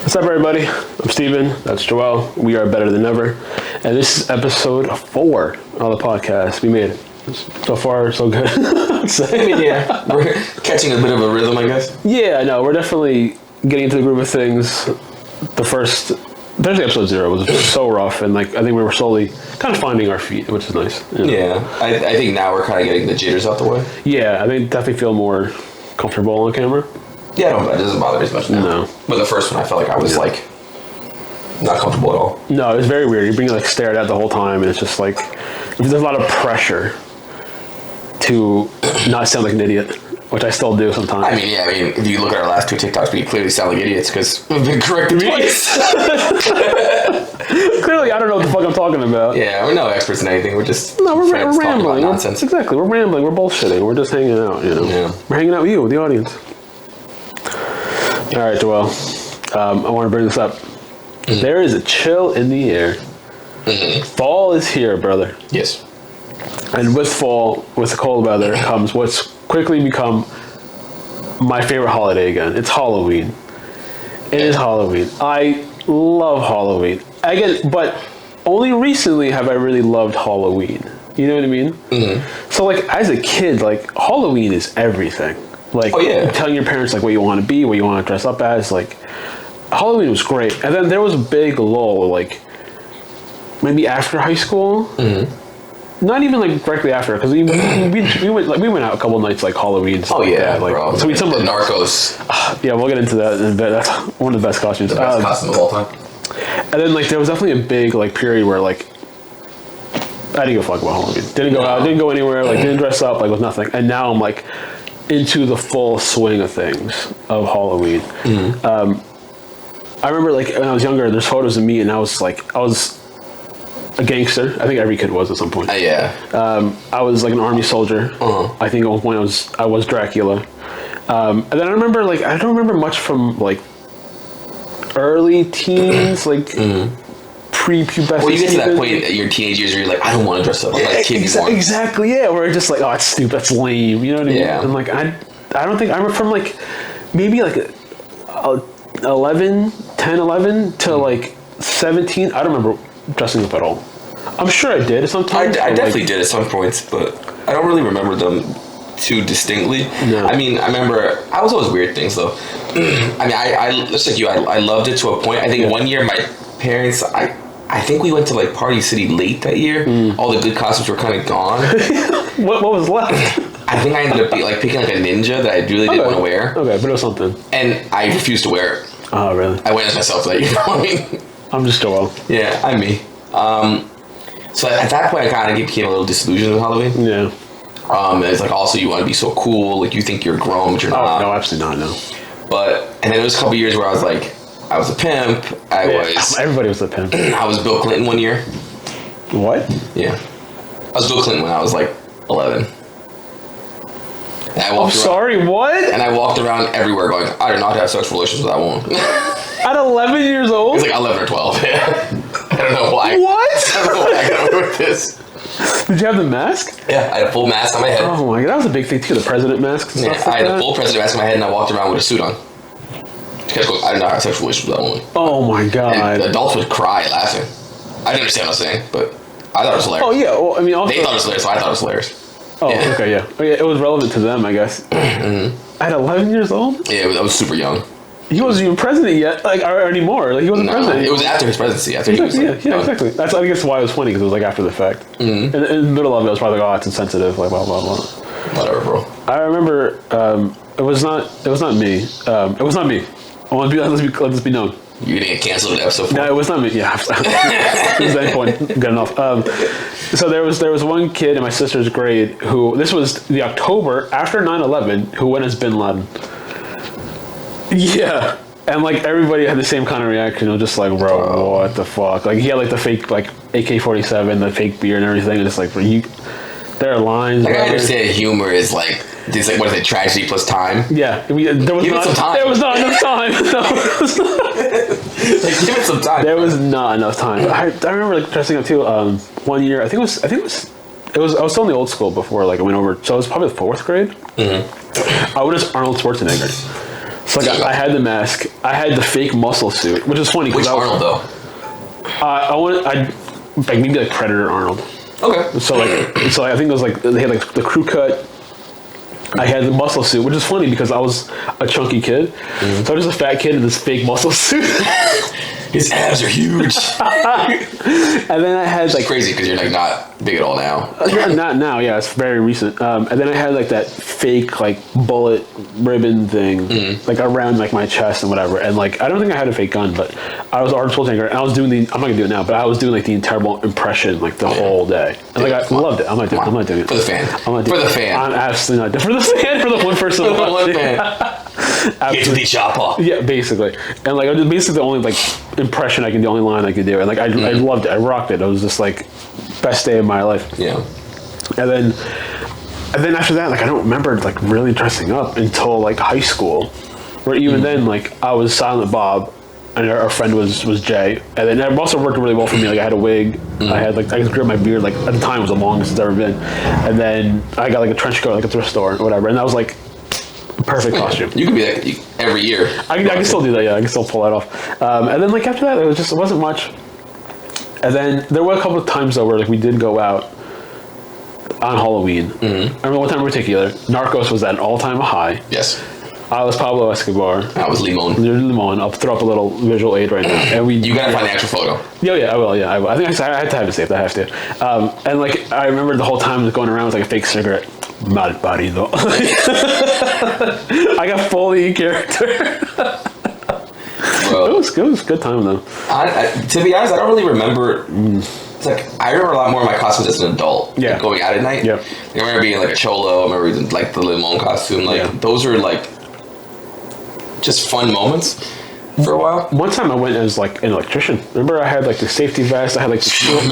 What's up, everybody? I'm Steven. That's Joel. We are better than ever. And this is episode 4 of the podcast. We made it. So far, so good. Yeah, we're catching a bit of a rhythm, I guess. Yeah, I know. We're definitely getting into the groove of things. The first, especially episode 0, was so rough. And I think we were slowly kind of finding our feet, which is nice. You know? Yeah, I think now we're kind of getting the jitters out the way. Yeah, I think definitely feel more comfortable on camera. Yeah, it doesn't bother me as much now. No. But the first one, I felt like I was not comfortable at all. No, it was very weird. You're being stared at the whole time, and it's just there's a lot of pressure to not sound like an idiot, which I still do sometimes. I mean, if you look at our last 2 TikToks, we clearly sound like idiots because we've been corrected twice. Clearly, I don't know what the fuck I'm talking about. Yeah, we're no experts in anything. We're just we're friends talking rambling. about nonsense. Exactly, we're rambling. We're bullshitting. We're just hanging out. You know, We're hanging out with you, the audience. All right, Joel. I want to bring this up. Mm-hmm. There is a chill in the air. Mm-hmm. Fall is here, brother. Yes. And with fall, with the cold weather, comes what's quickly become my favorite holiday again. It's Halloween. It is Halloween. I love Halloween. Again, but only recently have I really loved Halloween. You know what I mean? Mm-hmm. So, as a kid, Halloween is everything. Telling your parents, what you want to be, what you want to dress up as. Halloween was great. And then there was a big lull, maybe after high school. Mm-hmm. Not even directly after, because we went out a couple nights Halloween. Oh yeah, bro. So we somewhere Narcos. Yeah, we'll get into that in a bit. That's one of the best costumes. The best costume of all time. And then there was definitely a big period where I didn't give a fuck about Halloween. Didn't go out. Didn't go anywhere. Didn't dress up. With nothing. And now I'm into the full swing of things of Halloween. Mm-hmm. I remember when I was younger, there's photos of me, and I was a gangster. I think every kid was at some point. Yeah. I was an army soldier. Uh-huh. I think at one point I was Dracula. And then I remember I don't remember much from early teens, pre-pubescent. Well, you get to that point in your teenage years where you're I don't want to dress up like kid anymore. Exactly. Yeah. Where it's just oh, it's stupid. That's lame. You know what I mean? Yeah. And I don't think I'm from maybe 11 to 17. I don't remember dressing up at all. I'm sure I did sometimes. I definitely did at some points, but I don't really remember them too distinctly. No. I mean, I remember I was always weird things though. I just like you. I loved it to a point. I think one year my parents, I think we went to Party City late that year. All the good costumes were kind of gone. What was left? I think I ended up picking a ninja that I really didn't want to wear. Okay, but it was something. And I refused to wear it. Oh, really? I went as myself that year. I'm just Joel. Yeah, I'm me. So at that point, I kind of became a little disillusioned with Halloween. Yeah. It's also you want to be so cool, you think you're grown, but you're not. Oh, no, absolutely not, no. And then there was a couple years where I was I was a pimp. Everybody was a pimp. I was Bill Clinton one year. What? Yeah. I was Bill Clinton when I was 11. What? And I walked around everywhere going, I did not have sexual relations with that woman. At 11 years old? It was 11 or 12. I don't know why. What? I don't know why I got away with this. Did you have the mask? Yeah, I had a full mask on my head. Oh my god, that was a big thing too, the president mask and stuff. I had a full president mask on my head and I walked around with a suit on. I did not have sexual relations with that woman. Oh my god. And the adults would cry laughing. I didn't understand what I was saying, but I thought it was hilarious. Oh yeah, well, also... They thought it was hilarious, so I thought it was hilarious. Oh, yeah. Okay, yeah. Oh, yeah. It was relevant to them, I guess. Mm-hmm. At 11 years old? Yeah, I was super young. He wasn't even president yet, or anymore. He wasn't president. It was after his presidency. Exactly, exactly. That's, I guess, why it was funny, because it was after the fact. Mm-hmm. In the middle of it, I was probably oh, it's insensitive, blah, blah, blah. Whatever, bro. I remember, it was not me. It was not me. Let this be known. You didn't get canceled in episode 4? No, it was not me. Yeah, it was that point. Good enough. So there was one kid in my sister's grade who, this was the October after 9/11, who went as Bin Laden. Yeah. And everybody had the same kind of reaction. It was just bro, what the fuck? He had the fake AK-47, the fake beer and everything. And it's bro, there are lines. I understand humor is this what is it, tragedy plus time? Yeah. There was not enough time. Give it some time. There was not enough time. I remember dressing up too. One year, I think it was. I was still in the old school before I went over. So it was probably the 4th grade. Mm-hmm. I went as Arnold Schwarzenegger. So like I had the mask. I had the fake muscle suit, which is funny. Which Arnold though? I like maybe like Predator Arnold. Okay. So I think it was like they had like the crew cut. I had the muscle suit, which is funny because I was a chunky kid. Mm-hmm. So I was just a fat kid in this fake muscle suit. His abs are huge. And then I had it's like crazy because you're like not big at all now. Not now, yeah, it's very recent. And then I had like that fake like bullet ribbon thing like around like my chest and whatever. And like I don't think I had a fake gun, but I was Arnold Schwarzenegger and I was doing I'm not gonna do it now, but I was doing like the entire impression like the whole day. And like I loved it. I'm not doing it. For the fan. For the fan. I'm absolutely not. For the fan, for the one person. For the one fan. Get to the chopper. Yeah, basically. And like I was basically the only like impression I can do, the only line I could do. And like I loved it. I rocked it. It was just like best day of my life. Yeah. And then after that, like I don't remember like really dressing up until like high school. Where even then like I was Silent Bob and our friend was Jay. And then it also worked really well for me. Like I had a wig. I had like I grew my beard like at the time it was the longest it's ever been. And then I got like a trench coat like a thrift store or whatever. And that was like perfect costume. You could be like every year. I can still do that. Yeah, I can still pull that off. And then like after that, it wasn't much. And then there were a couple of times though where like we did go out on Halloween. I remember one time in particular, Narcos was at an all-time high. Yes. I was Pablo Escobar. I was Limon. Limon. I'll throw up a little visual aid right now. And you gotta find the actual photo. Yeah, I will. Yeah, I will. I think I had to have it saved. I have to. And like I remember the whole time going around with like a fake cigarette. Mal parido. I got fully in character. Well, it was a good time though. To be honest, I don't really remember. It's like I remember a lot more of my costumes as an adult. Yeah. Like, going out at night. Yep. I remember being like a cholo. I remember like the Limon costume. Like those are like just fun moments for a while. One time I went as like an electrician. Remember I had like the safety vest. I had like the shield.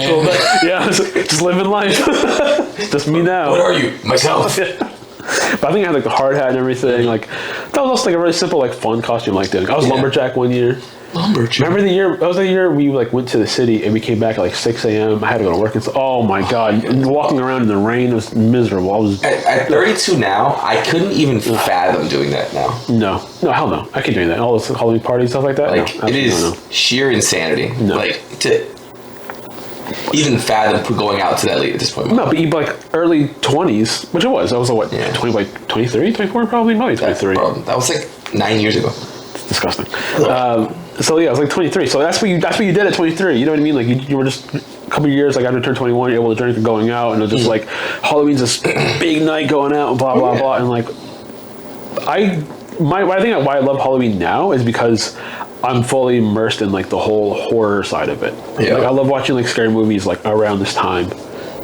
Yeah, just living life. Just me now. What are you? Myself. Yeah. But I think I had like the hard hat and everything. Like that was also like a really simple like fun costume like that. I was lumberjack one year. Lumberjack. Remember the year? That was the year we like went to the city and we came back at like 6 a.m. I had to go to work. Oh my god! Walking around in the rain was miserable. I was at 32 now. I couldn't even fathom doing that now. No, hell no. I can't do that. All those Halloween parties stuff like that. Like it is sheer insanity. No. Like to even fathom going out to that late at this point. No, but you like early 20s, which it was. I was what 20 like 23, 24, probably 23. That was like 9 years ago. It's disgusting. So yeah, I was like 23. So that's what you did at 23. You know what I mean? Like you were just a couple of years like after you turned 21, you're able to drink and going out, and it was just like Halloween's this big night going out and blah blah blah. And like I think why I love Halloween now is because I'm fully immersed in like the whole horror side of it. Yeah. Like I love watching like scary movies like around this time.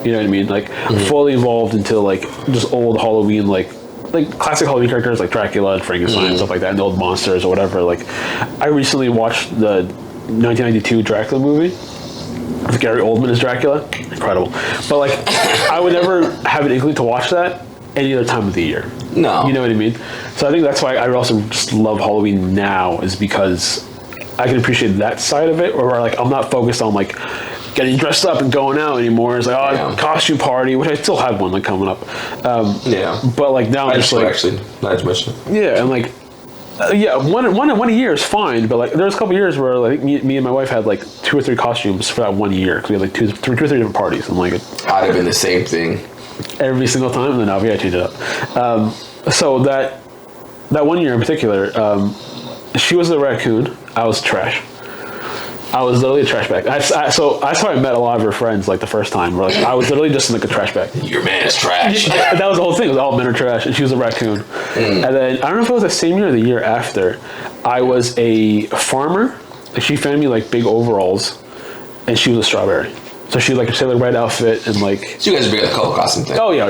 You know what I mean? Like fully involved into like just old Halloween like classic Halloween characters like Dracula and Frankenstein and stuff like that, and the old monsters or whatever. Like I recently watched the 1992 Dracula movie with Gary Oldman as Dracula. Incredible. But like I would never have an inkling to watch that any other time of the year. No. You know what I mean? So I think that's why I also just love Halloween now, is because I can appreciate that side of it, or like I'm not focused on like getting dressed up and going out anymore. It's like, costume party, which I still have one like coming up. But like now I'm just like, actually, not to mention. Yeah, and like, one a year is fine, but like there was a couple years where like me and my wife had like 2 or 3 costumes for that 1 year because we had like 2 or 3 different parties. And like, I'd have been the same thing every single time, and then now we gotta change it up. So that 1 year in particular, she was the raccoon, I was trash. I was literally a trash bag. So that's how I met a lot of her friends like the first time. Like I was literally just like a trash bag. Your man is trash. That was the whole thing. It was all men are trash, and she was a raccoon. And then I don't know if it was the same year or the year after. I was a farmer. Like she found me like big overalls, and she was a strawberry. So she like a Sailor Red outfit and like. So you guys are big on the couple costume thing. Oh yeah,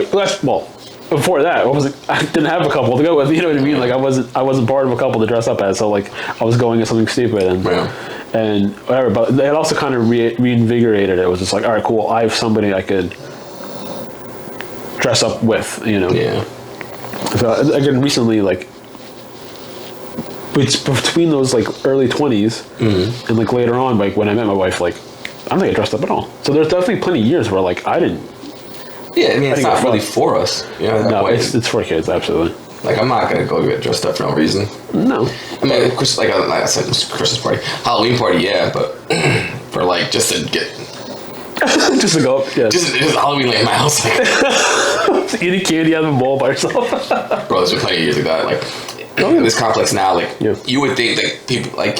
before that, I didn't have a couple to go with. You know what I mean? Like I wasn't part of a couple to dress up as. So like I was going as something stupid and whatever. But it also kind of reinvigorated it. It was just like, all right, cool. I have somebody I could dress up with. You know. Yeah. So again, recently, like between those like early 20s and like later on, like when I met my wife, like I don't think I dressed up at all. So there's definitely plenty of years where like I didn't. Yeah, I mean, it's not really for us. You know, no, it's for kids, absolutely. Like, I'm not gonna go get dressed up for no reason. No. I mean, of course, like I said, Christmas party, Halloween party, yeah, but for like just to get. Just to go up, yeah. Just Halloween like in my house. Like, eating candy out of a bowl by yourself. bro, there's been plenty of years like that. Like, in this complex now, like, you would think that people, like,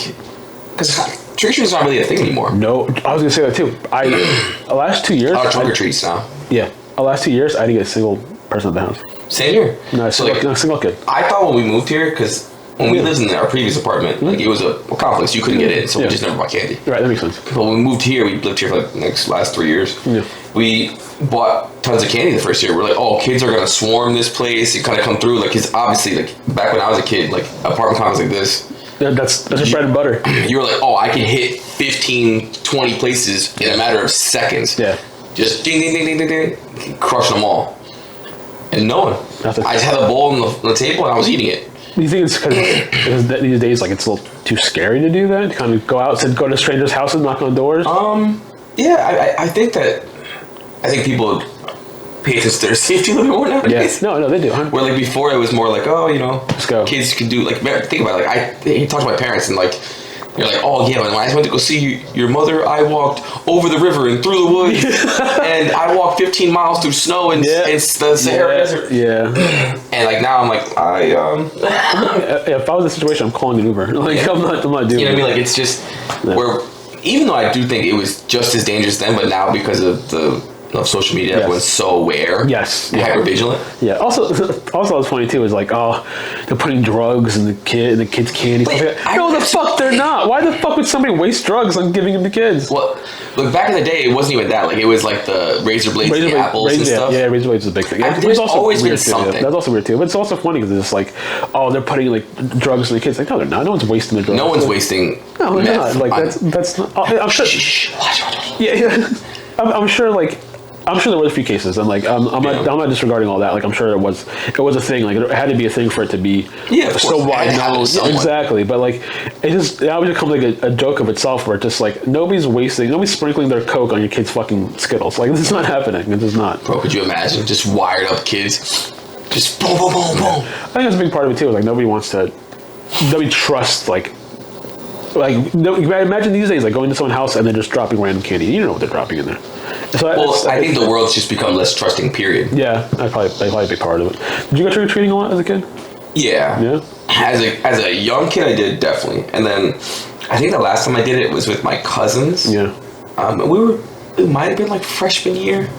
because trick-or-treating's not really a thing anymore. No, I was going to say that too. The last 2 years... trunk or treats now. Yeah. The last 2 years, I didn't get a single person at the house. Same here. No, a single kid. I thought when we moved here, because when we lived in our previous apartment, like, it was a complex, you couldn't get in, so we just never bought candy. Right, that makes sense. But when we moved here, we lived here for like the last 3 years. Yeah. We bought tons of candy the first year. We're like, oh, kids are gonna swarm this place. You kind of come through, like, because obviously, like, back when I was a kid, like, apartment complex like this. Yeah, that's just bread and butter. You were like, oh, I can hit 15, 20 places in a matter of seconds. Yeah. Just ding, ding, ding, ding, ding, ding, crush them all. And no one. I just had a bowl on the table and I was eating it. Do you think it's because these days, like, it's a little too scary to do that? To kind of go out and go to strangers' houses, knock on doors? Yeah, I think people pay attention to their safety a little bit more nowadays. Yeah. No, they do. Huh? Where, like, before it was more like, oh, you know, let's go. Kids could do, like, think about it. Like, he talked to my parents and, like, you're like, oh, yeah, when I went to go see your mother, I walked over the river and through the woods, and I walked 15 miles through snow and the Sahara Desert. Yeah. And, like, now I'm like, if I was in a situation, I'm calling an Uber. Like, I'm not doing it. You know what I mean? Like, it's just where, even though I do think it was just as dangerous then, but now because of social media, everyone's so aware. Yes. And hyper vigilant. Yeah. Also, what's funny too is like, oh, they're putting drugs in the kids' candy. No, the fuck they're not. Why the fuck would somebody waste drugs on giving them to kids? Well, look, back in the day, it wasn't even that. Like, it was like the razor blades, the apples and stuff. Yeah, razor blades is a big thing. There's always been something. That's also weird too. But it's also funny because it's like, oh, they're putting like drugs in the kids. Like, no, they're not. No one's wasting the drugs. No one's wasting. No, they're not. Like that's not. I'm sure. Watch. Yeah. I'm sure. Like. I'm sure there was a few cases, and like I'm not disregarding all that. Like, I'm sure it was a thing. Like, it had to be a thing for it to be so wide known. Exactly, but like it would become like a joke of itself, where it's just like nobody's sprinkling their Coke on your kids' fucking Skittles. Like, this is not happening. It is not. Bro, could you imagine just wired up kids, just boom, boom, boom, boom? I think that's a big part of it too. Like, nobody trusts imagine these days, like, going to someone's house and they're just dropping random candy. You don't know what they're dropping in there. So I think the world's just become less trusting, period. Yeah, that's probably a big part of it. Did you go trick-or-treating a lot as a kid? Yeah. Yeah? As a young kid, I did, definitely. And then I think the last time I did it was with my cousins. Yeah. It might have been like freshman year.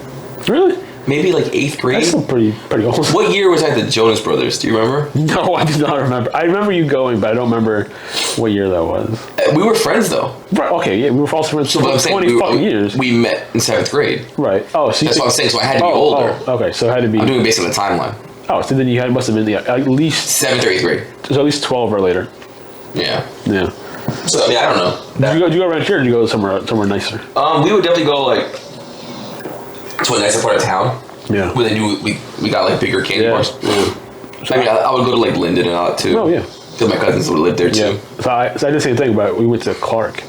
Really? Maybe like 8th grade. That's still pretty old. What year was I at the Jonas Brothers? Do you remember? No, I do not remember. I remember you going, but I don't remember what year that was. We were friends, though. Right, okay, yeah, we were also friends for 20 fucking years. We met in 7th grade. Right. Oh, so that's what I'm saying, so I had to be older. Oh, okay, so it had to be... I'm doing it based on the timeline. Oh, so then you must have been at least... 7th or 8th grade. So at least 12 or later. Yeah. Yeah. So, I mean, I don't know. Did you go around here, or did you go somewhere nicer? We would definitely go, like, to a nicer part of town. Yeah. Where they knew we got, like, bigger candy bars. Yeah. I mean, I would go to, like, Linden and all that, too. Oh, yeah. Because my cousins would live there, too. Yeah. So I did the same thing, but we went to Clark.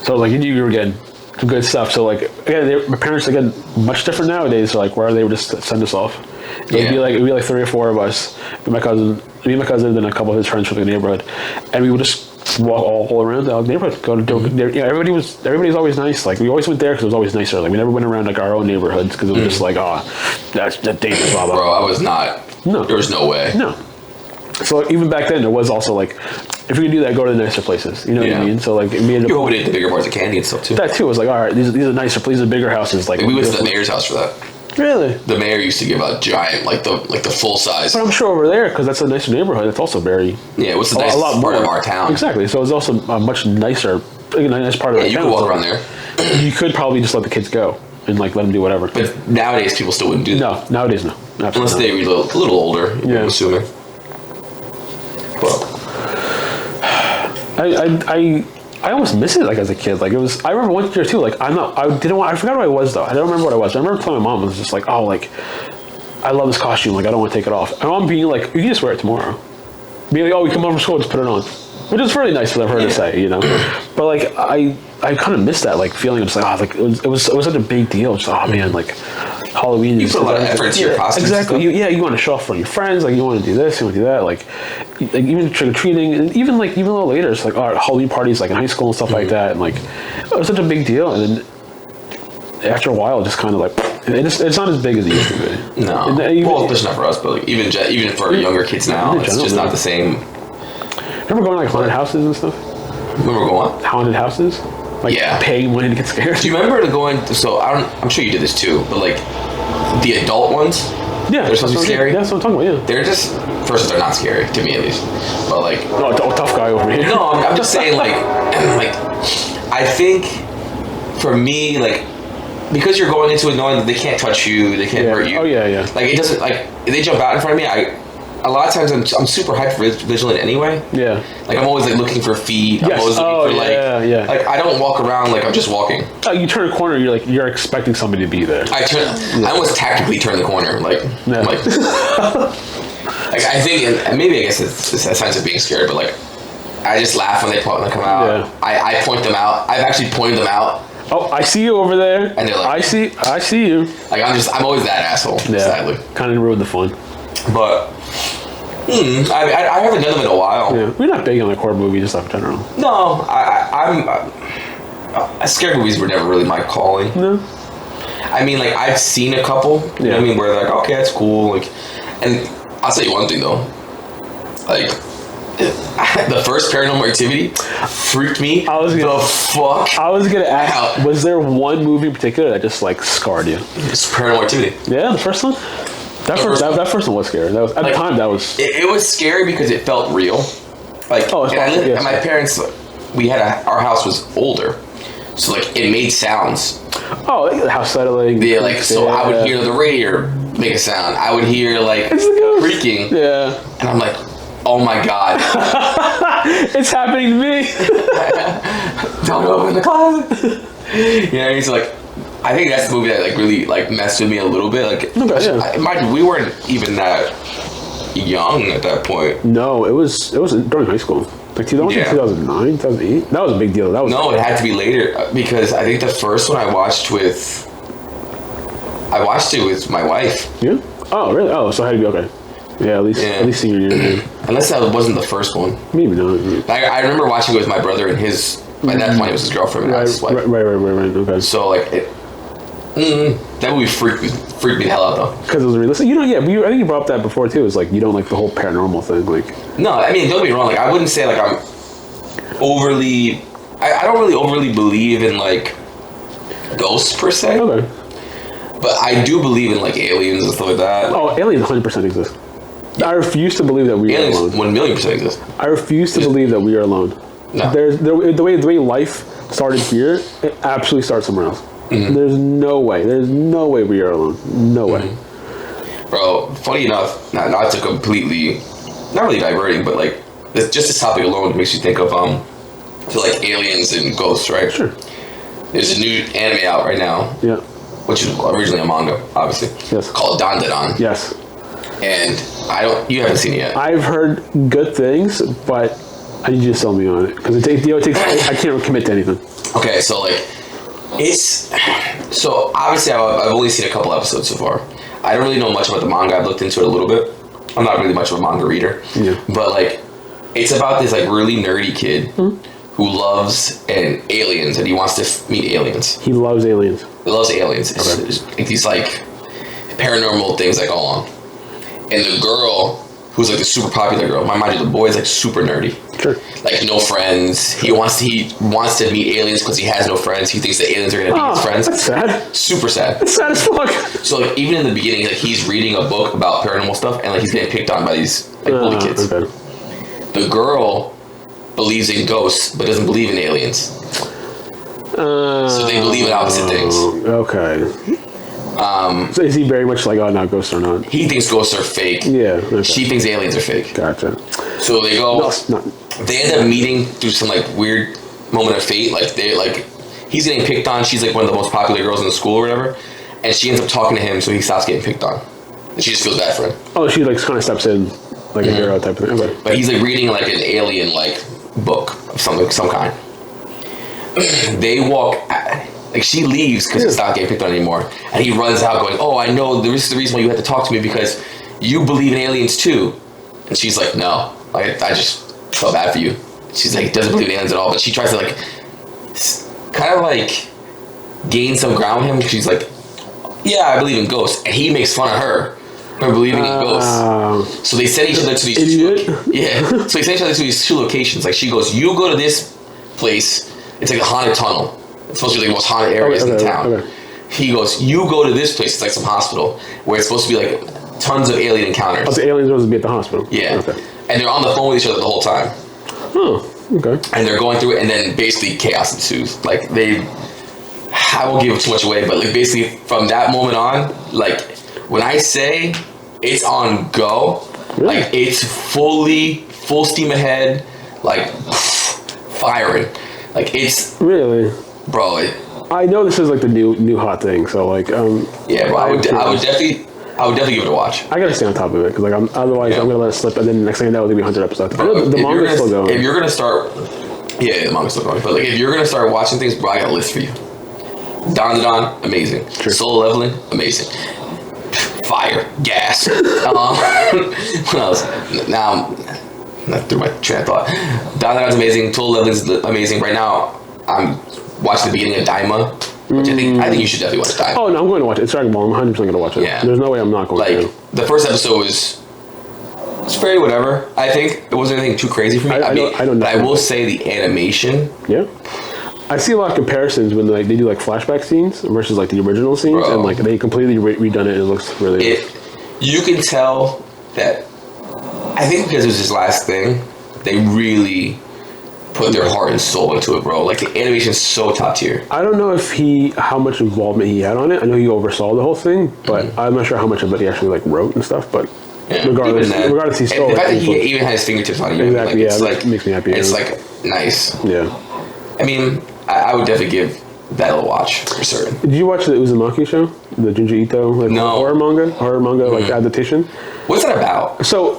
So, like, you were getting some good stuff. So, like, again, my parents, again, much different nowadays. So, like, where they would just send us off. It'd be like 3 or 4 of us. Me and my cousin, then a couple of his friends from the neighborhood. And we would just walk all around the neighborhood. Everybody was always nice. Like, we always went there because it was always nicer. Like, we never went around like our own neighborhoods because it was just like, that's dangerous, blah blah. Bro, I was not. No, there was no way. No. So even back then, there was also like, if you could do that, go to the nicer places. You know what I mean? So like, it made you opened the bigger bars of candy and stuff too. That too was like, all right, these are nicer places, these are bigger houses. Like, we went to the mayor's house for that. Really? The mayor used to give out giant, like the full size. But I'm sure over there, because that's a nicer neighborhood, it's also very... Yeah, what's the nicest part of our town? Exactly. So it's also a much nicer, nice part of the town. Yeah, you could walk around there. You could probably just let the kids go and like let them do whatever. But nowadays, people still wouldn't do that. No, nowadays, no. Absolutely unless they were a little older, I'm assuming. Well... I almost miss it like as a kid. Like, it was. I remember one year too. Like, I forgot what I was though. I don't remember what I was. I remember telling my mom, I was just like, oh, like, I love this costume. Like, I don't want to take it off. And my mom being like, you can just wear it tomorrow. Being like, oh, we come home from school, just put it on, which is really nice for her to say, you know. But like, I kind of miss that like feeling of just like, oh, like it was such a big deal. Just oh man, like Halloween. You put a lot of effort into your costumes. Exactly. You want to show off for your friends. Like you want to do this, you want to do that. Like even trick or treating, and even a little later, it's like Halloween parties, like in high school and stuff like that. And like it was such a big deal. And then after a while, it just kind of like it's not as big as it used to be. No, well, especially not for us, but like even for younger kids now, it's just not the same. Remember going like haunted houses and stuff? Remember going haunted houses? Like paying money to get scared. Do you remember going? So I'm sure you did this too, but like the adult ones. Yeah, they're supposed to be scary. Yeah, that's what I'm talking about. Yeah, they're just first. They're not scary to me at least, but like tough guy over here. No, I'm just saying like I think for me like because you're going into it knowing that they can't touch you, they can't hurt you. Oh yeah. Like it doesn't like if they jump out in front of me. A lot of times I'm super hyper vigilant anyway. Yeah. Like I'm always like looking for feet. Yes. I'm always looking for like I don't walk around like I'm just walking. You turn a corner, you're expecting somebody to be there. I almost tactically turn the corner, like like I think, and maybe I guess it's a sign of being scared, but like I just laugh when they come out. Yeah. I point them out. I've actually pointed them out. Oh, I see you over there. And they're like, I see you. Like I'm always that asshole. Yeah. Sadly. Kind of ruined the fun. But I haven't done them in a while. Yeah, we're not big on like horror movies and stuff in general. No, scary movies were never really my calling. No. I mean, like I've seen a couple. You know what I mean? Where they're like, okay, that's cool. Like, and I'll tell you one thing though. Like, the first Paranormal Activity freaked me the fuck. I was gonna ask, was there one movie in particular that just like scarred you? It's Paranormal Activity. Yeah, the first one. That first one was scary. That was at the time. That was it was scary because it felt real. Like, and my parents, our house was older, so like it made sounds. Oh, the house settling. Yeah, like so I would hear the radiator make a sound. I would hear like creaking. Yeah, and I'm like, oh my god, it's happening to me. Don't open the closet. You know, he's like. I think that's the movie that like really like messed with me a little bit. Like, mind you, we weren't even that young at that point. No, it was during high school, like 2009, 2008. That was a big deal. That was it had to be later because I think the first one I watched it with my wife. Yeah. Oh really? Oh, so it had to be okay. Yeah, at least senior year. Unless that wasn't the first one. Maybe not. I remember watching it with my brother and his. By that point, it was his girlfriend and his wife. Right. Okay. So like. That movie freaked me the hell out though. Because it was realistic. I think you brought up that before too. It's like you don't like the whole paranormal thing. Like no, I mean don't get me wrong. Like I wouldn't say like I'm overly. I don't really overly believe in like ghosts per se. Okay. But I do believe in like aliens and stuff like that. Like, aliens 100% exist. Yeah. I refuse to believe that we are alone. 1,000,000% exist. I refuse to believe that we are alone. No. The way life started here, it absolutely starts somewhere else. Mm-hmm. There's no way we are alone. No way. Bro, funny enough, not to completely, not really diverting, but like, just this topic alone makes you think of, like aliens and ghosts, right? Sure. There's a new anime out right now. Yeah. Which is originally a manga, obviously. Yes. Called Dandadan. Yes. And you haven't seen it yet. I've heard good things, but I need you to sell me on it. Because I can't commit to anything. Okay, so like, so obviously I've only seen a couple episodes so far. I don't really know much about the manga. I've looked into it a little bit. I'm not really much of a manga reader. Yeah. But like, it's about this like really nerdy kid who loves aliens and he wants to meet aliens. He loves aliens. He loves aliens. It's these like paranormal things that go on. And the girl, who's like the super popular girl, mind you, the boy is like super nerdy. Sure. Like no friends. He wants to meet aliens because he has no friends. He thinks the aliens are gonna be his friends. That's sad. Super sad. That's sad as fuck. So like even in the beginning, like he's reading a book about paranormal stuff and like he's getting picked on by these like bully kids. Okay. The girl believes in ghosts but doesn't believe in aliens. So they believe in opposite things. Okay. So is he very much like, oh no, ghosts are not? He thinks ghosts are fake. Yeah. Okay. She thinks aliens are fake. Gotcha. So they go. They end up meeting through some like weird moment of fate. Like he's getting picked on. She's like one of the most popular girls in the school or whatever, and she ends up talking to him, so he stops getting picked on, and she just feels bad for him. Oh, she like kind of steps in, like a hero type of thing. Okay. But he's like reading like an alien like book of some kind. They walk. Like, she leaves because it's not getting picked on anymore. And he runs out going, oh, I know this is the reason why you had to talk to me, because you believe in aliens too. And she's like, no. Like, I just felt bad for you. She's like, doesn't believe in aliens at all. But she tries to, like, kind of, like, gain some ground with him. She's like, yeah, I believe in ghosts. And he makes fun of her for believing in ghosts. So they send each other to these So they send each other to these 2 locations. Like, she goes, you go to this place. It's like a haunted tunnel. It's supposed to be like the most haunted areas in town. Okay. He goes, you go to this place. It's like some hospital where it's supposed to be like tons of alien encounters. Oh, the aliens are supposed to be at the hospital. Yeah. Okay. And they're on the phone with each other the whole time. Oh, okay. And they're going through it, and then basically chaos ensues. Like, I won't give too much away, but like basically from that moment on, like when I say it's on go, really? Like it's full steam ahead, like firing. Like it's really, bro. I know this is like the new hot thing, so like yeah, bro. I would definitely give it a watch. I gotta stay on top of it because like otherwise I'm gonna let it slip, and then the next thing I know there'll be 100 episodes. I know the manga's still going. If you're gonna start, yeah, the manga's still going. But like if you're gonna start watching things, bro, I got a list for you. Dawn, amazing. Sure. Solo Leveling, amazing. Fire, gas. What else? Now, not through my train of thought. Dawn's amazing. Solo Leveling's amazing. Right now, I'm watching the beginning of Daima, which I think you should definitely watch Daima. Oh no, I'm going to watch it. It's Dragon Ball. I'm 100% going to watch it. Yeah. There's no way I'm not going to. Like the first episode was. It's very whatever. I think it wasn't anything too crazy for me. I don't know. But I will say the animation. Yeah. I see a lot of comparisons when they do like flashback scenes versus like the original scenes, bro. And like they completely redone it. It looks really good. You can tell that. I think because it was his last thing, they really put their heart and soul into it, bro. Like the animation's so top tier. I don't know if how much involvement he had on it. I know he oversaw the whole thing, but I'm not sure how much of it he actually like wrote and stuff. But yeah, regardless, he stole. The fact that he even had his fingertips on it, exactly. Like, yeah, it makes me happy. It's like nice. Yeah. I mean, I would definitely give that a watch for certain. Did you watch the Uzumaki show, the Junji Ito horror manga like adaptation? What's that about? So,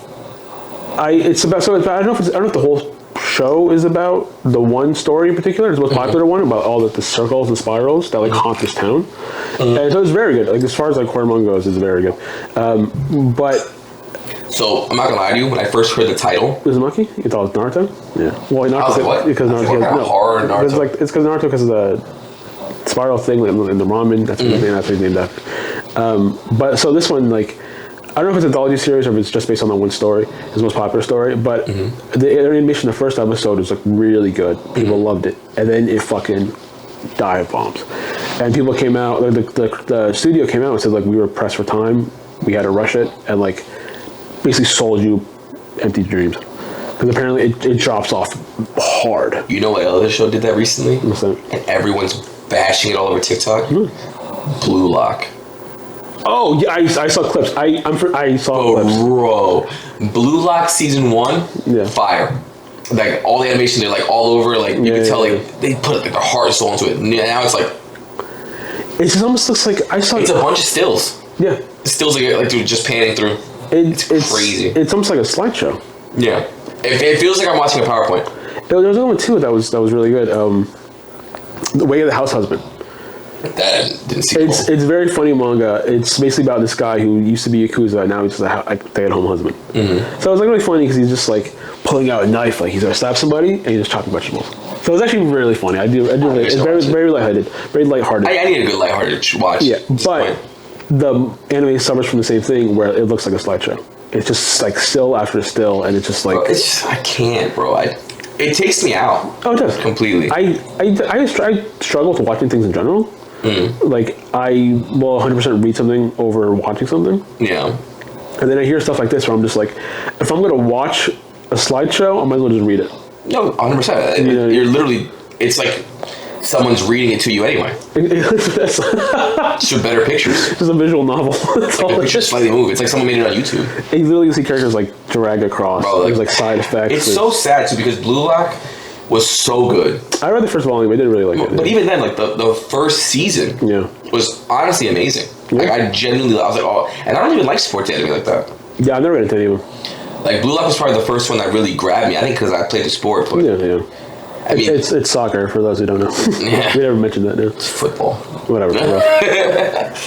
I don't know if the whole show is about the one story in particular. It's the most popular one about all the circles and spirals that like haunt this town, and so it's very good. Like as far as like horror manga goes, it's very good. But. So I'm not gonna lie to you. When I first heard the title, Uzumaki, you thought it was Naruto? Yeah. Well, Naruto, I was like, what? Because Naruto has horror Naruto. It's because Naruto because of the spiral thing like, in the ramen. That's what that's named after. But so this one, like, I don't know if it's an anthology series or if it's just based on that one story. It's the most popular story. But the animation, the first episode was like really good. People loved it, and then it fucking dive bombs. And people came out. The studio came out and said like we were pressed for time. We had to rush it and like. Basically sold you empty dreams because apparently it drops off hard. You know what other show did that recently? What's that? And everyone's bashing it all over TikTok. Blue Lock. Oh yeah, I saw clips. I saw clips. Bro, Blue Lock season 1, fire. Like all the animation, they're like all over. Like you can tell, like they put like their heart and soul into it. Now it's like it just almost looks like I saw. It's a bunch of stills. Yeah, stills like they're just panning through. It's crazy. It's almost like a slideshow. Yeah, it feels like I'm watching a PowerPoint. There was another one too that was really good. The Way of the House Husband. That didn't see. It's very funny manga. It's basically about this guy who used to be Yakuza and now he's just a stay-at-home husband. So it was like really funny because he's just like pulling out a knife like he's gonna stab somebody and he's just chopping vegetables. So it's actually really funny. It's very lighthearted, very lighthearted. I need a good lighthearted watch. Yeah, but the anime suffers from the same thing where it looks like a slideshow. It's just like still after still, and it's just like I can't, bro. It takes me out. Oh, it does completely. I struggle with watching things in general. Like I will 100% read something over watching something. Yeah. And then I hear stuff like this where I'm just like, if I'm gonna watch a slideshow, I might as well just read it. No, 100%. You're literally. It's like. Someone's reading it to you anyway. Just with better pictures. Just a visual novel. It's like the pictures slightly move. It's like someone made it on YouTube. You literally see characters like drag across. Bro, there's like side effects. It's so sad too because Blue Lock was so good. I read the first volume. I didn't really like it. But even then, like the first season was honestly amazing. Yeah. Like I genuinely, I was like, oh, and I don't even like sports anime like that. Yeah, I've never read into any of them. Like Blue Lock was probably the first one that really grabbed me. I think because I played the sport. But yeah. I mean, it's soccer for those who don't know. Yeah. We never mentioned that. No. It's football. Whatever.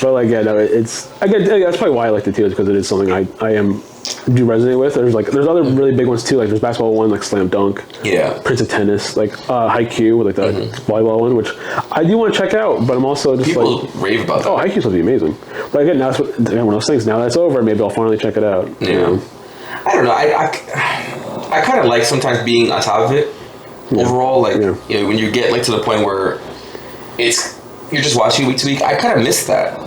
But like, yeah, no, it's. I get. That's probably why I like it too, is because it is something I do resonate with. There's other really big ones too. Like there's basketball one, like Slam Dunk. Yeah. Prince of Tennis, like Haikyuu, with like the volleyball one, which I do want to check out, but I'm also just People like, rave about that. oh, Haikyuu's supposed to be amazing. But again, now one of those things. Now that's over, maybe I'll finally check it out. Yeah. You know? I don't know. I kind of like sometimes being on top of it. Yeah. Overall, like Yeah. you know, when you get like to the point where you're just watching week to week, I kind of miss that.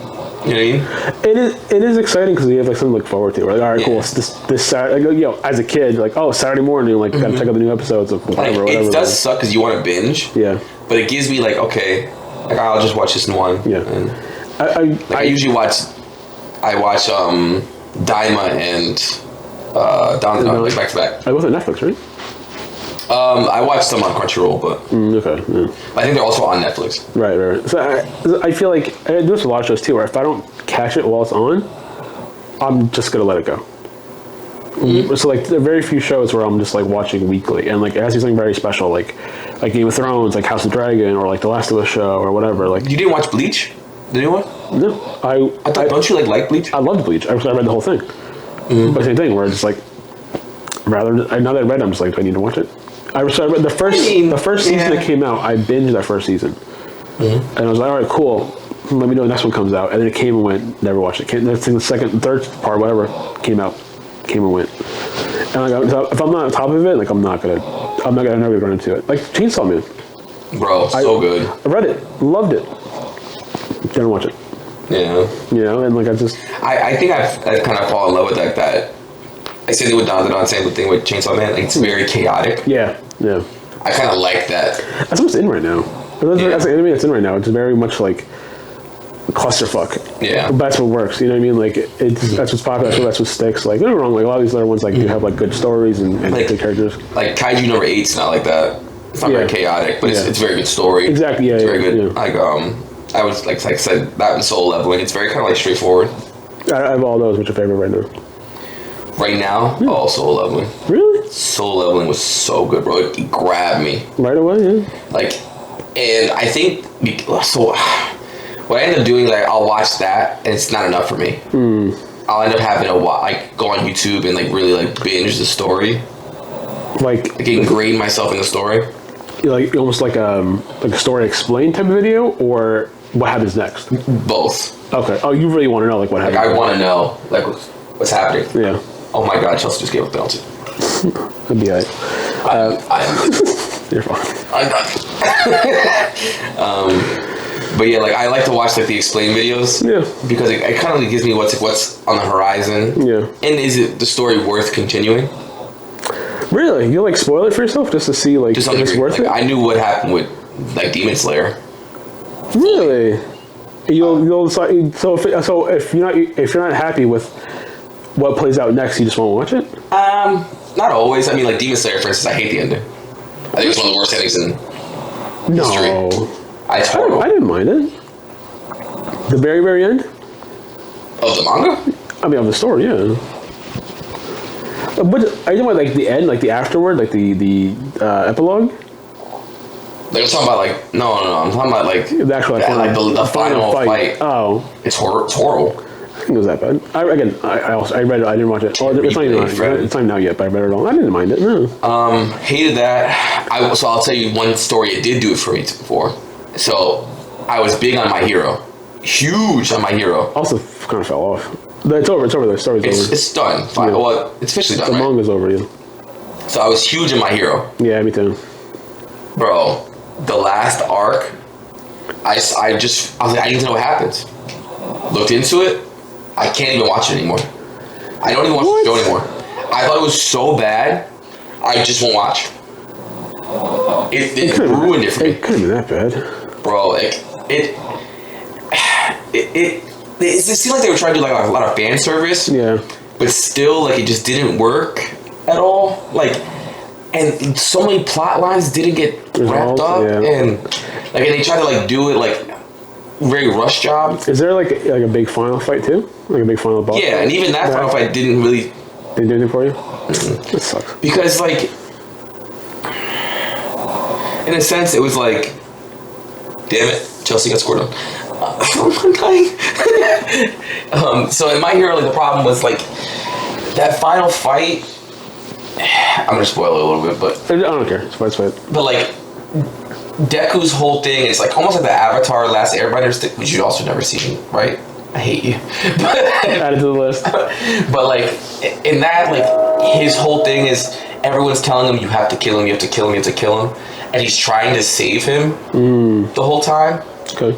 You know what I mean? It is exciting because you have like something to look forward to. We're like, all right, cool. Yeah. This Saturday, like, as a kid, like, oh, Saturday morning, like, gotta check out the new episodes of whatever. Like, whatever. it does suck because you want to binge. Yeah. But it gives me like, okay, like I'll just watch this in one. Yeah. And, I usually watch Daima and Down like back to back. I was on Netflix, right? I watched them on Crunchyroll, but Okay. Yeah. I think they're also on Netflix. Right. So I feel like I do this with a lot of shows too, where if I don't catch it while it's on, I'm just gonna let it go. So like there are very few shows where I'm just like watching weekly, and like it has to be something very special, like Game of Thrones, like House of Dragon, or like The Last of Us show, or whatever. Like You didn't watch Bleach? The new one? no, I thought, don't you like Bleach? I loved Bleach. I read the whole thing. But same thing, where it's like now that I read it, I'm just like, do I need to watch it? I read the first season that came out. I binged that first season, and I was like, all right, cool. Let me know when the next one comes out. And then it came and went. Never watched it. The second, third part, whatever, came and went. And like, if I'm not on top of it, like I'm not gonna never run into it. Like Chainsaw Man. Bro, so good. I read it, loved it. Didn't watch it. Yeah. You know, and like I think I've kind of fallen in love with like that. I said it with Don, same thing with Chainsaw Man. Like it's very chaotic. Yeah. I kind of like that. That's what's in right now. That's the anime that's in right now. It's very much like clusterfuck. Yeah. But that's what works. You know what I mean? Like that's what's popular. That's what sticks. Like don't get me wrong. Like a lot of these other ones like do have like good stories and like, good characters. Like Kaiju number 8's not like that. It's not very chaotic, but it's a very good story. Exactly. Yeah. It's very good. Yeah. Like I was like I said that in Soul Leveling. It's very kind of like straightforward. I have all those. What's your favorite right now? Right now, Soul Leveling. Really? Soul Leveling was so good, bro. It grabbed me. Right away, yeah. Like, and I think so. What I end up doing, like, I'll watch that, and it's not enough for me. I'll end up having to go on YouTube and like really like binge the story. Like ingrain myself in the story. Like almost like a story explained type of video, or what happens next? Both. Okay. Oh, you really want to know like what happens? Like I want to know like what's happening. Yeah. Oh my God, Chelsea just gave a penalty. That'd be alright. You're fine. I'm done. But yeah, like I like to watch like the explain videos. Yeah. Because it kind of gives me what's on the horizon. Yeah. And is it the story worth continuing? Really? You like spoil it for yourself just to see like if it's worth it? I knew what happened with like Demon Slayer. Really? You'll decide, so if you're not happy with what plays out next, you just won't watch it? Not always. I mean, like Demon Slayer, for instance, I hate the ending. I think it's one of the worst endings in history. I didn't mind it. The very, very end? Of the manga? I mean, of the story, yeah. But are you talking about like the end, like the afterward, like the epilogue? Like I'm talking about like no. I'm talking about like the actual the final fight. Oh, it's horrible. I think it was that bad. I read it. I didn't watch it. Oh, it's not even out. It's not out yet, but I read it all. I didn't mind it. No. Hated that. So I'll tell you one story it did do it for me before. So I was big on My Hero, huge on My Hero. Also, kind of fell off. It's over. The story's over. It's done. Fine. Yeah. Well, it's officially done. The manga's over. Yeah. So I was huge in My Hero. Yeah, me too. Bro, the last arc, I was like, I need to know what happens. Looked into it. I can't even watch it anymore. I don't even watch the show anymore. I thought it was so bad. I just won't watch. It ruined it for me. It couldn't be that bad, bro. It seemed like they were trying to do like a lot of fan service. Yeah. But still, like it just didn't work at all. Like, and so many plot lines didn't get wrapped up, and they tried to like do it like very rush job. Is there like a big final fight too? Like a big final boss? Yeah, and even that final fight didn't really. Didn't do anything for you? Mm-hmm. That sucks. Because like, in a sense, it was like, damn it, Chelsea got scored on. I'm dying. So in My Hero, like the problem was like that final fight. I'm gonna spoil it a little bit, but I don't care. It's fine. But like Deku's whole thing is like almost like the Avatar Last Airbender stick, which you also never seen, right? I hate you. Add it to the list. But like in that, like his whole thing is everyone's telling him you have to kill him, you have to kill him, you have to kill him, and he's trying to save him the whole time. Okay.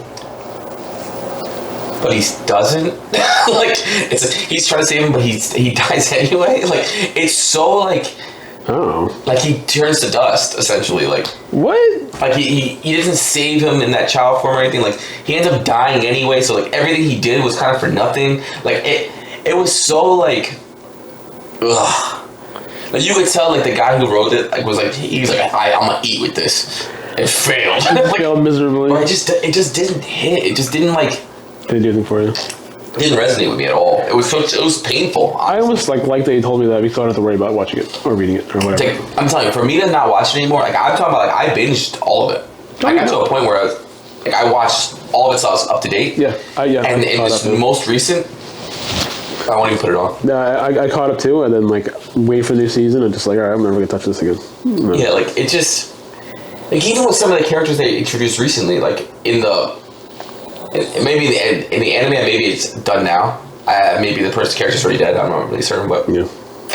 But he doesn't. Like he's trying to save him, but he dies anyway. Like it's so like. Oh. Like he turns to dust essentially. Like what? Like he doesn't save him in that child form or anything. Like he ends up dying anyway. So like everything he did was kind of for nothing. Like it was so like, ugh. Like you could tell like the guy who wrote it like was like he was like I'm gonna eat with this. It failed. It failed miserably. Or it just didn't hit. It just didn't like. Didn't do anything for you. It didn't resonate with me at all. It was painful. I almost like they told me that we don't have to worry about watching it or reading it or whatever. Like, I'm telling you, for me to not watch it anymore, like I'm talking about, like I binged all of it. I got to a point where I watched all of it so I was up to date. Yeah, And in this most recent, I won't even put it on. Yeah, I caught up too, and then like wait for the new season, and just like, all right, I'm never gonna touch this again. No. Yeah, like it just like even with some of the characters they introduced recently, like maybe in the anime, maybe it's done now. Maybe the character's already dead. I'm not really certain, but yeah.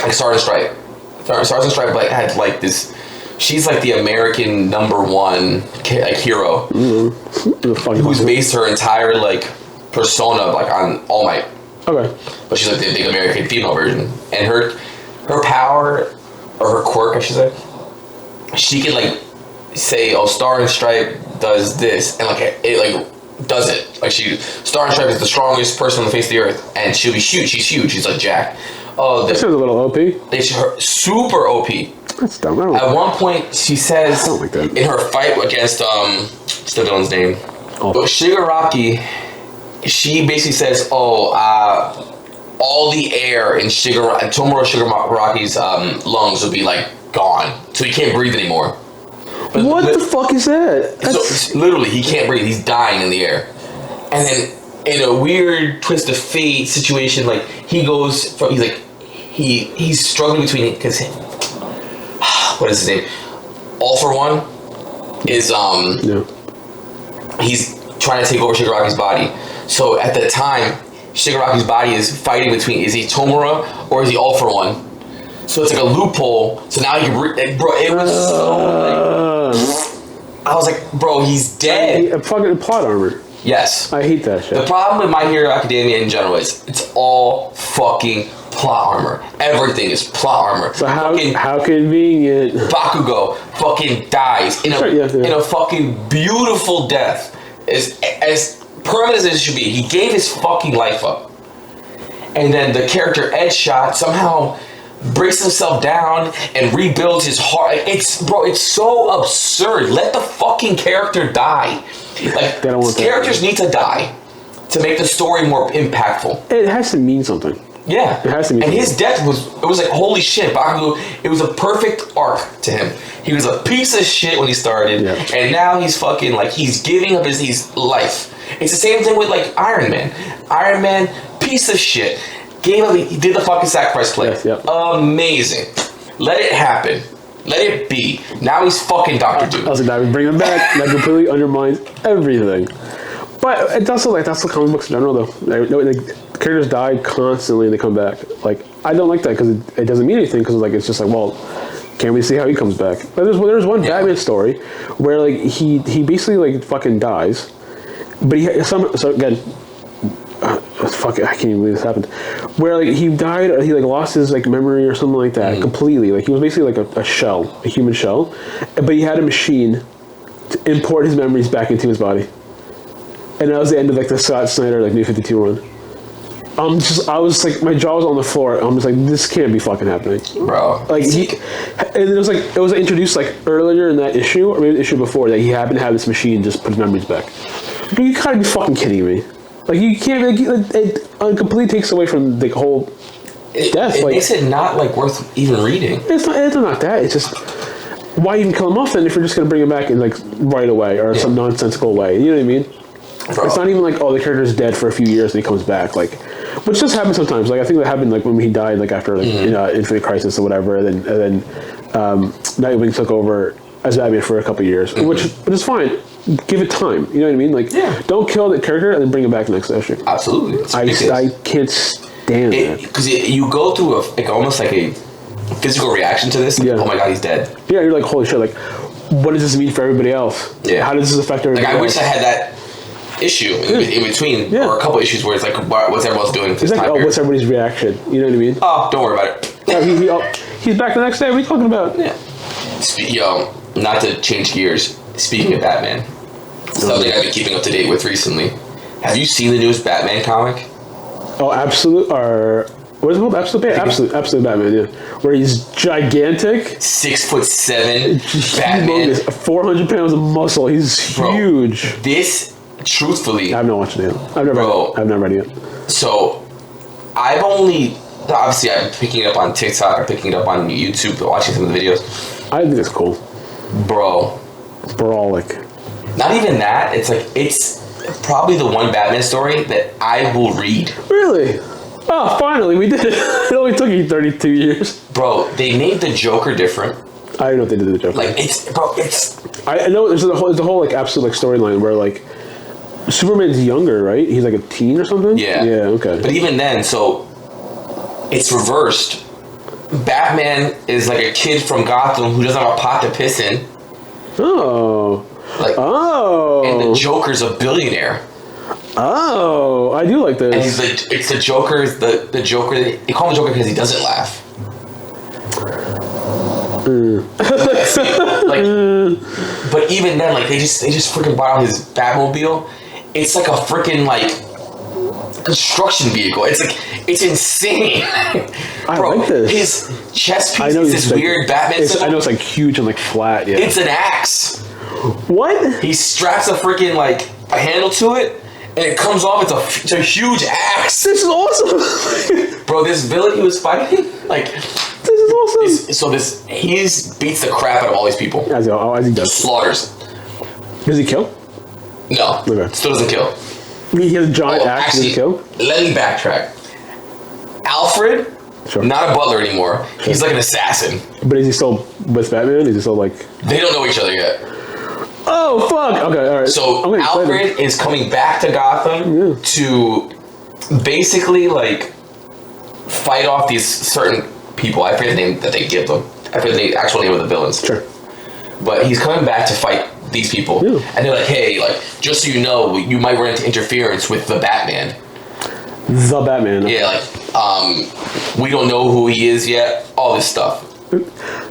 Like Stars and Stripe, like had like this. She's like the American #1 like hero, who's based her entire like persona like on All Might. Okay. But she's like the big American female version, and her power or her quirk, I should say, she can like say, "Oh, Star and Stripe does this," and like it like. Does it like Star and Stripe is the strongest person on the face of the earth, and she'll be huge. She's huge. She's like Jack. Oh, this is a little OP. It's super OP. That's dumb. At one point, she says I don't like that. in her fight against what's the villain's name? Oh. But Shigaraki, she basically says, "Oh, all the air in Tomura Shigaraki's lungs will be like gone, so he can't breathe anymore." What the fuck is that? So literally, he can't breathe. He's dying in the air. And then, in a weird twist of fate situation, like he's struggling between because what is his name? All for One is he's trying to take over Shigaraki's body. So at the time, Shigaraki's body is fighting between is he Tomura or is he All for One? So it's like a loophole. So now you can bro. It was so like, I was like, bro, he's dead. A fucking plot armor. Yes. I hate that shit. The problem with My Hero Academia in general is it's all fucking plot armor. Everything is plot armor. So how convenient. Bakugo fucking dies in a fucking beautiful death. As permanent as it should be. He gave his fucking life up. And then the character Ed Shot somehow breaks himself down and rebuilds his heart. It's so absurd. Let the fucking character die. Like characters need to die to make the story more impactful. It has to mean something. Yeah, it has to mean. And something. His death was like holy shit. Bakugo, it was a perfect arc to him. He was a piece of shit when he started, and now he's fucking like he's giving up his life. It's the same thing with like Iron Man. Iron Man, piece of shit. He did the fucking sacrifice play. Yes, yep. Amazing. Let it happen. Let it be. Now he's fucking Dr. Doom. I was like, that would bring him back. That completely undermines everything. But it's also like that's the comic books in general, though. Like, characters die constantly and they come back. Like I don't like that because it doesn't mean anything. Because like it's just like, well, can't we see how he comes back? But there's one Batman story where like he basically like fucking dies, but so again. Fuck it, I can't even believe this happened. Where like he died, he like lost his like memory or something like that completely. Like he was basically like a shell, a human shell, but he had a machine to import his memories back into his body. And that was the end of like the Scott Snyder like New 52 run. I was like, my jaw was on the floor. I'm just like, this can't be fucking happening, bro. Like and it was introduced like earlier in that issue or maybe the issue before that he happened to have this machine just put his memories back. But you gotta be fucking kidding me. Like you can't. Like, it completely takes away from the whole death. It like, makes it not like worth even reading. It's not that. It's just why even kill him off then if you're just gonna bring him back in like right away or some nonsensical way? You know what I mean? Bro. It's not even like, oh, the character's dead for a few years and he comes back, like, which does happen sometimes. Like I think that happened like when he died, like after like Infinite Crisis or whatever, and then Nightwing took over as Batman for a couple of years, which is fine. Give it time. You know what I mean? Like, don't kill the character and then bring him back next issue. Absolutely. I can't stand it because you go through almost like a physical reaction to this. Like, oh my god, he's dead. Yeah, you're like, holy shit! Like, what does this mean for everybody else? Yeah. How does this affect everybody else? I wish I had that issue in between, or a couple issues where it's like, what's everyone's doing? It's like, what's everybody's reaction? You know what I mean? Oh, don't worry about it. He's back the next day. What are you talking about? Yeah. Not to change gears. Speaking of Batman, something I've been keeping up to date with recently. Have you seen the newest Batman comic? Oh, Absolute, or what is it called? Absolute Batman, yeah. Where he's gigantic. 6'7" Batman. 400 pounds of muscle. He's huge. Bro, this, truthfully, I've not watched it yet. I've never read it yet. So, obviously I'm picking it up on TikTok, I'm picking it up on YouTube, watching some of the videos. I think it's cool. Bro. It's brawlic. Not even that. It's probably the one Batman story that I will read. Really? Oh, finally, we did it. It only took you 32 years. Bro, they made the Joker different. I don't know if they did the Joker. Like, I know there's a whole like absolute like storyline where like Superman's younger, right? He's like a teen or something? Yeah. Yeah, okay. But even then, so it's reversed. Batman is like a kid from Gotham who doesn't have a pot to piss in. Oh. And the Joker's a billionaire. Oh, I do like this. And it's the Joker. The Joker. They call him the Joker because he doesn't laugh. But even then, like they just freaking bought out his Batmobile. It's like a freaking like construction vehicle. It's insane. I like this. His chest piece is this weird Batman symbol. I know it's like huge and like flat. Yeah. It's an axe. What? He straps a freaking like a handle to it, and it comes off. It's a huge axe. This is awesome. Bro, this villain he was fighting, like, this is awesome. He beats the crap out of all these people. As he does. Slaughters. Does he kill? No. Okay. Still doesn't kill. He has a giant axe. Actually, does he kill? Let me backtrack. Alfred, not a butler anymore. Sure. He's like an assassin. But is he still with Batman? Is he still like... They don't know each other yet. Oh, fuck! Okay, alright. So, Alfred is coming back to Gotham to basically, like, fight off these certain people. I forget the name that they give them. I forget the actual name of the villains. Sure. But he's coming back to fight these people. Yeah. And they're like, hey, like, just so you know, you might run into interference with the Batman. The Batman. Yeah, like, we don't know who he is yet. All this stuff.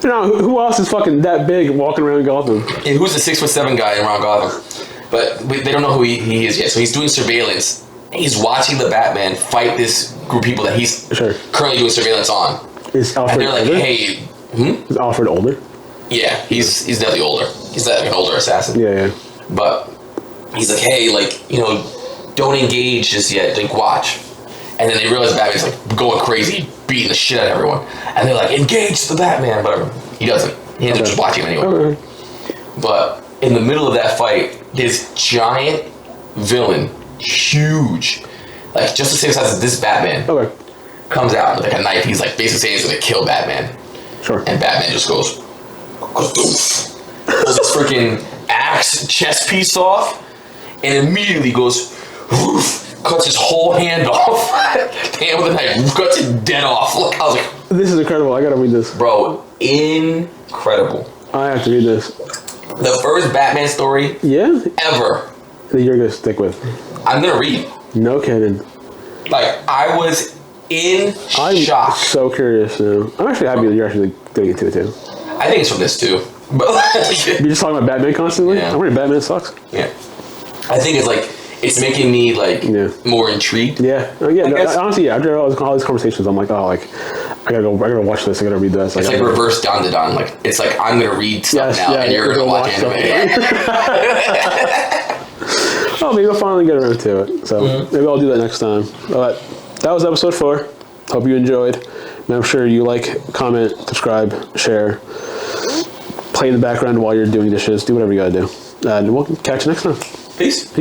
Now, who else is fucking that big walking around Gotham? Yeah, who's the 6'7" guy around Gotham? But they don't know who he is yet. So he's doing surveillance. He's watching the Batman fight this group of people that he's currently doing surveillance on. Is Alfred older? And they're like, hey... Is Alfred older? Yeah, he's definitely older. He's like an older assassin. Yeah. But he's like, hey, like, you know, don't engage just yet. Like, watch. And then they realize Batman's like going crazy, beating the shit out of everyone. And they're like, engage the Batman, whatever. He doesn't. He ends up just watching him anyway. Okay. But in the middle of that fight, this giant villain, huge, like just the same size as this Batman, comes out with like a knife. He's like basically saying he's gonna kill Batman. Sure. And Batman just goes pulls this freaking axe chest piece off, and immediately goes woof. Cuts his whole hand off. Hand with a knife. Cuts it dead off. Look, I was like... This is incredible. I gotta read this. Bro, incredible. I have to read this. The first Batman story ever. That you're gonna stick with. I'm gonna read. No kidding. Like, I was in shock. I'm so curious now. I'm actually happy that you're actually getting into it too. I think it's from this too. But you're just talking about Batman constantly? Yeah. I'm reading Batman sucks. Yeah. I think it's like... It's making me like more intrigued. Yeah, honestly, after all these conversations, I'm like, oh, like I gotta watch this. I gotta read this. It's like reverse Don to Don. Like it's like I'm gonna read stuff now, and you're gonna watch anime. Oh, maybe I'll finally get around to it. So maybe I'll do that next time. But that was episode 4. Hope you enjoyed. And I'm sure you like, comment, subscribe, share. play in the background while you're doing dishes. Do whatever you gotta do. And we'll catch you next time. Peace.